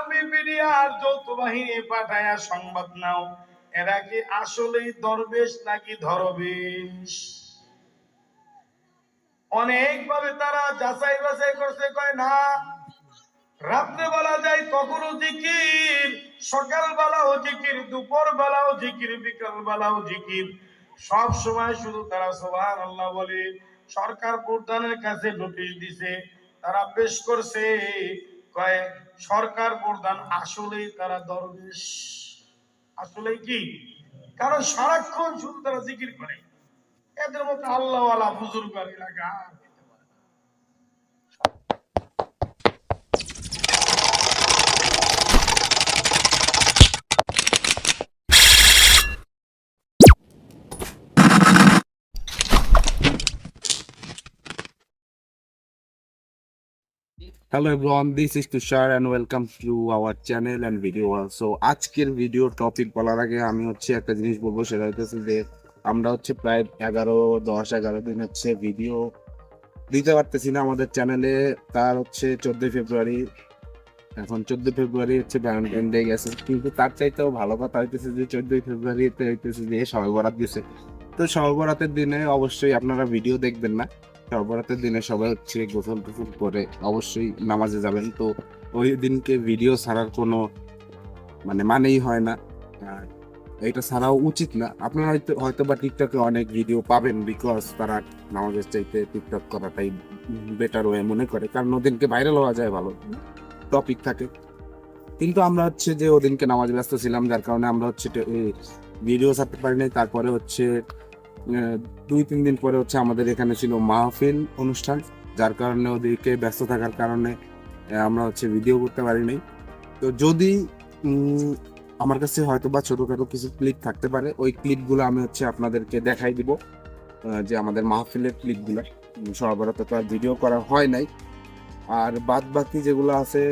Army BDR যৌথ বাহিনী পাঠায়া সংবাদ নাও, এরা কি আসলেই দরবেশ নাকি ধরবেশ? অনেকভাবে তারা যাচাই বাছাই করছে, কয় না, রাত্রে বেলা যায় তখনও জিকির, সকাল বেলাও জিকির, দুপুর বেলাও জিকির, বিকাল বেলাও জিকির, সব সময় শুধু তারা সুবহানাল্লাহ বলে। সরকার প্রধানের কাছে নোটিশ দিছে, তারা পেশ করছে, কয় সরকার প্রধান আসলেই তারা দরবেশ। আসলে কি? কারণ সারাক্ষণ শুধু তারা জিকির করে। এদের মতো আল্লাহওয়ালা বুজুর্গ এলাকা আর পেতে পারে না। Hello everyone, this is Tushar and welcome to our channel and video. So আজকের ভিডিও টপিক বলার আগে আমি একটা জিনিস বলবো, সেটা হচ্ছে যে আমরা প্রায় 11 দিন ভিডিও দিতে পারতেছি না আমাদের চ্যানেলে। তার 14 ফেব্রুয়ারি, এখন 14 ফেব্রুয়ারি ভ্যালেন্টাইন ডে গেছে, কিন্তু তার চাইতেও ভালো কথা হইতেছে যে 14 ফেব্রুয়ারিতে হইতেছে যে শবে বরাত দিছে। তো শবে বরাতের দিনে অবশ্যই আপনারা ভিডিও দেখবেন না। শবে বরাতের দিনে সবাই গোসল টোসল করে অবশ্যই নামাজে যাবেন। তো ওই দিনকে ভিডিও ছাড়ার কোনো মানেই হয় না, আর এটা ছাড়াও উচিত না। আপনারা হয়তো বা টিকটকে অনেক ভিডিও পাবেন, বিকজ তারা নামাজের চাইতে টিকটক করাটাই বেটার ওয়ে মনে করে, কারণ ওদিনকে ভাইরাল হওয়া যায়, ভালো টপিক থাকে। কিন্তু আমরা যে ওদিনকে নামাজ ব্যস্ত ছিলাম, যার কারণে আমরা ভিডিও ছাড়তে পারিনি। তারপরে 2-3 দিন পরে আমাদের এখানে ছিল মাহফিল অনুষ্ঠান, যার কারণে ওদিকে ব্যস্ত থাকার কারণে আমরা ভিডিও করতে পারিনি। তো যদি আমার কাছে হয়তো বা ছোটখাটো কিছু ক্লিপ থাকতে পারে, ওই ক্লিপগুলো আমি আপনাদেরকে দেখাই দিব, যে আমাদের মাহফিলের ক্লিপগুলো। সর্বরাতে তো আর ভিডিও করা হয় নাই। আর বাদ বাকি যেগুলো আছে,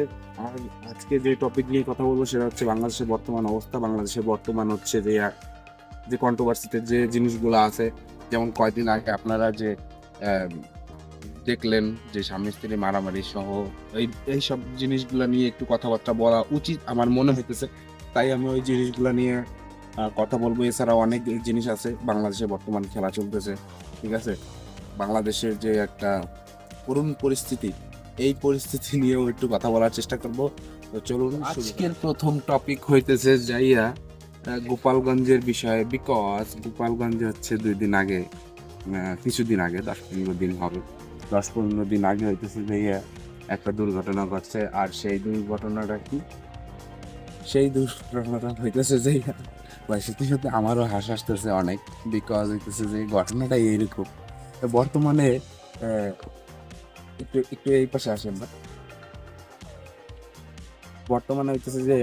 আর আজকে যে টপিক নিয়ে কথা বলবো সেটা বাংলাদেশের বর্তমান অবস্থা। বাংলাদেশের বর্তমান যে কন্ট্রোভার্সিতে যে জিনিসগুলো আছে, যেমন কয়েকদিন আগে আপনারা যে দেখলেন যে স্বামী স্ত্রী মারামারি সহ এই সব জিনিসগুলো নিয়ে একটু কথাবার্তা বলা উচিত আমার মনে হইতেছে, তাই আমি ওই জিনিসগুলো নিয়ে কথা বলবো। এছাড়াও অনেক জিনিস আছে, বাংলাদেশে বর্তমান খেলা চলতেছে, ঠিক আছে, বাংলাদেশের যে একটা করুণ পরিস্থিতি, এই পরিস্থিতি নিয়েও একটু কথা বলার চেষ্টা করব। তো চলুন, আজকের প্রথম টপিক হইতেছে যাইয়া গোপালগঞ্জের বিষয়ে। বিকজ গোপালগঞ্জে 2 দিন আগে, কিছুদিন আগে, 10-15 দিন হবে, 10-15 দিন আগে হইতেছে যাইয়া একটা দুর্ঘটনা ঘটছে। আর সেই দুর্ঘটনাটা কি? সেই দুর্ঘটনাটা হইতেছে যাইয়া সাথে সাথে আমারও হাসি আসতেছে অনেক, বিকজ হইতেছে যে ঘটনাটা এইরকম। বর্তমানে একটু একটু এই পাশে আসেন না, বর্তমানে হইতেছে যে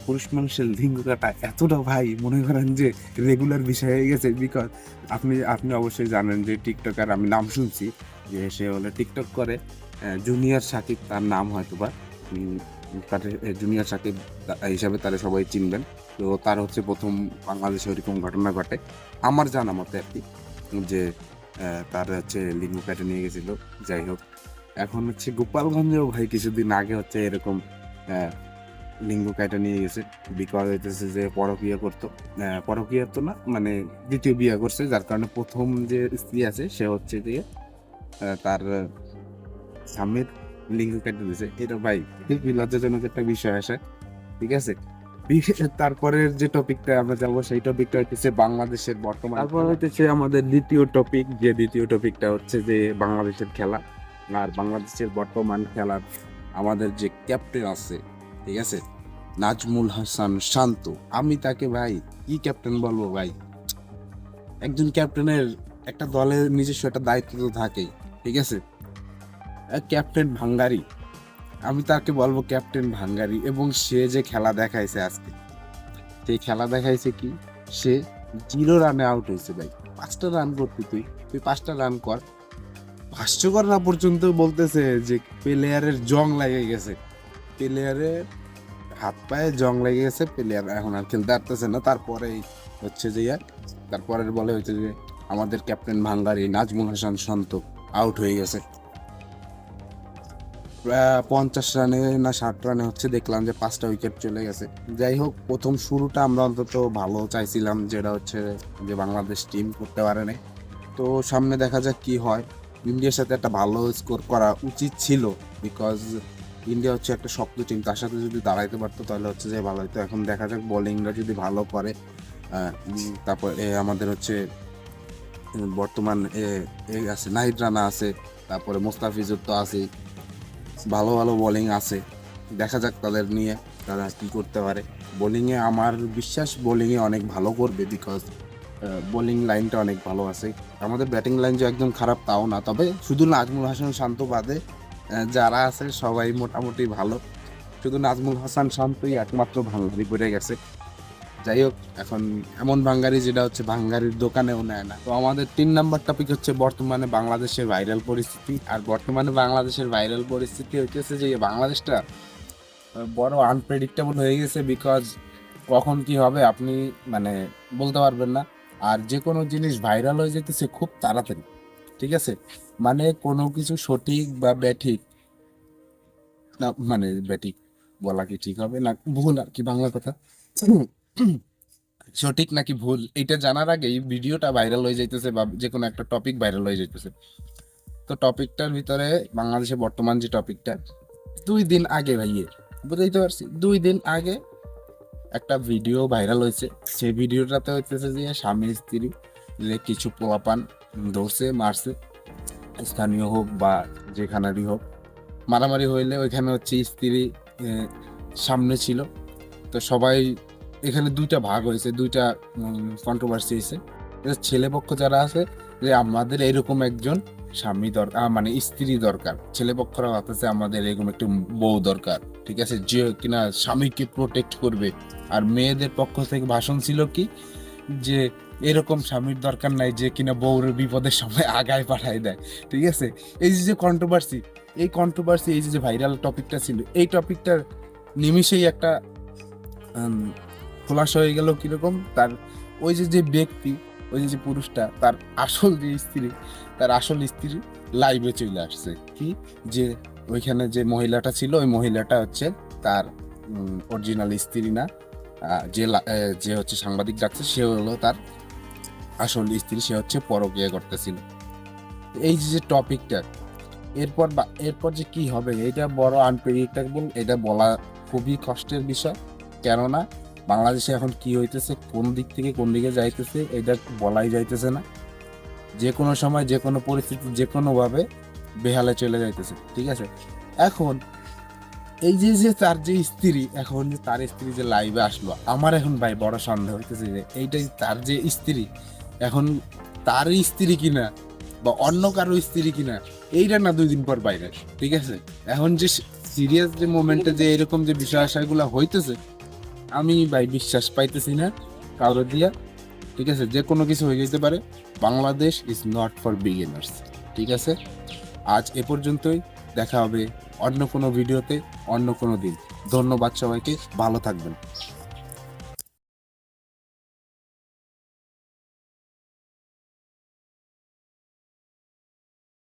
পুরুষ মানুষের লিঙ্গ কাটা এতটা ভাই মনে করেন যে রেগুলার বিষয় হয়ে গেছে। বিকজ আপনি অবশ্যই জানেন যে টিকটকার, আমি নাম শুনছি যে সে হলে টিকটক করে, জুনিয়র সাকিব তার নাম, হয়তো বা তার জুনিয়র সাকিব হিসাবে তারা সবাই চিনবেন। তো তার প্রথম বাংলাদেশে ওইরকম ঘটনা ঘটে আমার জানা মতে আর কি, যে তার লিঙ্গ কেটে নিয়ে গেছিল। যাই হোক, এখন গোপালগঞ্জেও ভাই কিছুদিন আগে এরকম লিঙ্গ কাইটা নিয়ে গেছে। বিকজ হইতেছে যে পরকীয়া করতো, পরকীয়া তো না, দ্বিতীয় বিয়ে করছে, যার কারণে প্রথম যে স্ত্রী আছে সে দিয়ে তার স্বামীর লিঙ্গ কেটে দিয়েছে। এটা ভাই খুবই লজ্জাজনক একটা বিষয় আসে, ঠিক আছে। তারপরের যে টপিকটা আমরা যাবো, সেই টপিকটা হচ্ছে বাংলাদেশের বর্তমান। তারপর হচ্ছে আমাদের দ্বিতীয় টপিক, যে দ্বিতীয় টপিকটা যে বাংলাদেশের খেলা। আর বাংলাদেশের বর্তমান খেলার আমাদের যে ক্যাপ্টেন আছে, ঠিক আছে, নাজমুল হাসান শান্ত। আমি তাকে ভাই কি ক্যাপ্টেন বলবো ভাই, একজন ক্যাপ্টেনের একটা দলের নিজস্ব একটা দায়িত্ব তো থাকেই, ঠিক আছে। ক্যাপ্টেন ভাঙ্গারি, আমি তাকে বলবো ক্যাপ্টেন ভাঙ্গারি। এবং সে যে খেলা দেখাইছে আজকে, সেই খেলা দেখাইছে কি, সে 0 রানে আউট হয়েছে ভাই। 5টা রান করতে, তুই 5টা রান কর। হাস্যকর না পর্যন্ত বলতেছে যে প্লেয়ারের জং লেগে গেছে, প্লেয়ারের হাত পায়ে জং লেগে গেছে, প্লেয়ার এখন আর খেলতে পারতেছে না। তারপরেই তারপরের বলে যে আমাদের ক্যাপ্টেন ভাঙ্গারি নাজমুল হাসান শান্ত আউট হয়ে গেছে। 50 রানে না 60 রানে হচ্ছে দেখলাম যে 5টা উইকেট চলে গেছে। যাই হোক, প্রথম শুরুটা আমরা অন্তত ভালো চাইছিলাম, যেটা হচ্ছে যে বাংলাদেশ টিম করতে পারে নাই। তো সামনে দেখা যাক কি হয়। ইন্ডিয়ার সাথে একটা ভালো স্কোর করা উচিত ছিল, বিকজ ইন্ডিয়া হচ্ছে একটা শক্ত টিম, তার সাথে যদি দাঁড়াইতে পারতো তাহলে হচ্ছে যে ভালো হতো। এখন দেখা যাক বোলিংরা যদি ভালো করে। তারপর আমাদের হচ্ছে বর্তমান আছে নাহিদ রানা আছে, তারপরে মোস্তাফিজুর তো আছে, ভালো ভালো বোলিং আছে। দেখা যাক তাদের নিয়ে তারা কি করতে পারে। বোলিংয়ে আমার বিশ্বাস বোলিংয়ে অনেক ভালো করবে, বিকজ বোলিং লাইনটা অনেক ভালো আছে। আমাদের ব্যাটিং লাইন যে একদম খারাপ তাও না, তবে শুধু নাজমুল হাসান শান্ত বাদে যারা আছে সবাই মোটামুটি ভালো। শুধু নাজমুল হাসান শান্তই একমাত্র ভাঙ্গারি পড়ে গেছে। যাই হোক, এখন এমন ভাঙ্গারি যেটা হচ্ছে ভাঙ্গারির দোকানেও নেয় না। তো আমাদের 3 নাম্বার টপিক হচ্ছে বর্তমানে বাংলাদেশের ভাইরাল পরিস্থিতি। আর বর্তমানে বাংলাদেশের ভাইরাল পরিস্থিতি হচ্ছে যে বাংলাদেশটা বড় আনপ্রেডিক্টেবল হয়ে গেছে, বিকজ কখন কি হবে আপনি মানে বলতে পারবেন না। আর যে কোনো জিনিস ভাইরাল হয়ে যেতেছে খুব তাড়াতাড়ি, ঠিক আছে? মানে কোনো কিছু সঠিক বা ব্যাঠিক না, মানে ব্যাঠিক বলা কি ঠিক হবে না ভুল আর কি বাংলা কথা, সঠিক নাকি ভুল এটা জানার আগেই ভিডিওটা ভাইরাল হয়ে যাইতেছে বা যে কোনো একটা টপিক ভাইরাল হয়ে যাইতেছে। তো টপিকটার ভিতরে বাংলাদেশে বর্তমান যে টপিকটা, 2 দিন আগে ভাইয়ে বুঝাইতে পারছি, 2 দিন আগে একটা ভিডিও ভাইরাল হয়েছে। সেই ভিডিওটাতে হইতেছে যে স্বামী স্ত্রী যে কিছু পোলাপান ধরছে মারছে, স্থানীয় হোক বা যেখানেরই হোক, মারামারি হইলে ওইখানে হচ্ছে স্ত্রী সামনে ছিল। তো সবাই এখানে 2টা ভাগ হয়েছে, 2টা কন্ট্রোভার্সি হয়েছে। ছেলে পক্ষ যারা আছে যে আমাদের এরকম একজন স্বামী দরকার, মানে স্ত্রী দরকার। ছেলে পক্ষরা ভাবতেছে আমাদের এরকম একটু বউ দরকার, ঠিক আছে, যে কিনা স্বামীকে প্রোটেক্ট করবে। আর মেয়েদের পক্ষ থেকে ভাষণ ছিল কি, যে এরকম স্বামীর দরকার নাই যে কিনা বউর বিপদের সময় আগায় পাঠায় দেয়, ঠিক আছে। এই যে কন্ট্রোভার্সি, এই কন্ট্রোভার্সি, এই যে ভাইরাল টপিকটা ছিল, এই টপিকটার নিমিষেই একটা খোলাসা হয়ে গেল। কিরকম, তার ওই যে ব্যক্তি, ওই যে পুরুষটা, তার আসল যে স্ত্রী, তার আসল স্ত্রী লাইভে চলে আসছে। কি যে ওইখানে যে মহিলাটা ছিল, ওই মহিলাটা হচ্ছে তার অরিজিনাল স্ত্রী না, যে হচ্ছে সাংবাদিক ডাকছে সে হলো তার আসল স্ত্রী, সে হচ্ছে পরকীয়া করতেছিল। এই যে টপিকটা, এরপর যে কি হবে এটা বড় আনপ্রেডিক্টেবল, এটা বলা খুবই কষ্টের বিষয়। কেননা বাংলাদেশে এখন কি হইতেছে, কোন দিক থেকে কোন দিকে যাইতেছে এটা বলাই যাইতেছে না। যে কোনো সময় যে কোনো পরিস্থিতি যে কোনোভাবে বেহালে চলে যাইতেছে, ঠিক আছে। এখন এই যে তার যে স্ত্রী, এখন যে তার স্ত্রী যে লাইভে আসলো, আমার এখন ভাই বড় সন্দেহ হইতেছে যে এইটাই তার যে স্ত্রী, এখন তার স্ত্রী কিনা বা অন্য কারো স্ত্রী কিনা এইটা না 2 দিন পর বাইরে, ঠিক আছে। এখন যে সিরিয়াস যে মোমেন্টে যে এরকম যে বিষয় আশাগুলো হইতেছে, আমি ভাই বিশ্বাস পাইতেছি না কারো দিয়া, ঠিক আছে। যে কোনো কিছু হয়ে যেতে পারে। Bangladesh is not for beginners, ঠিক আছে। আজ এ পর্যন্তই, দেখা হবে অন্য কোনো ভিডিওতে অন্য কোনো দিন। ধন্যবাদ সবাইকে, ভালো থাকবেন।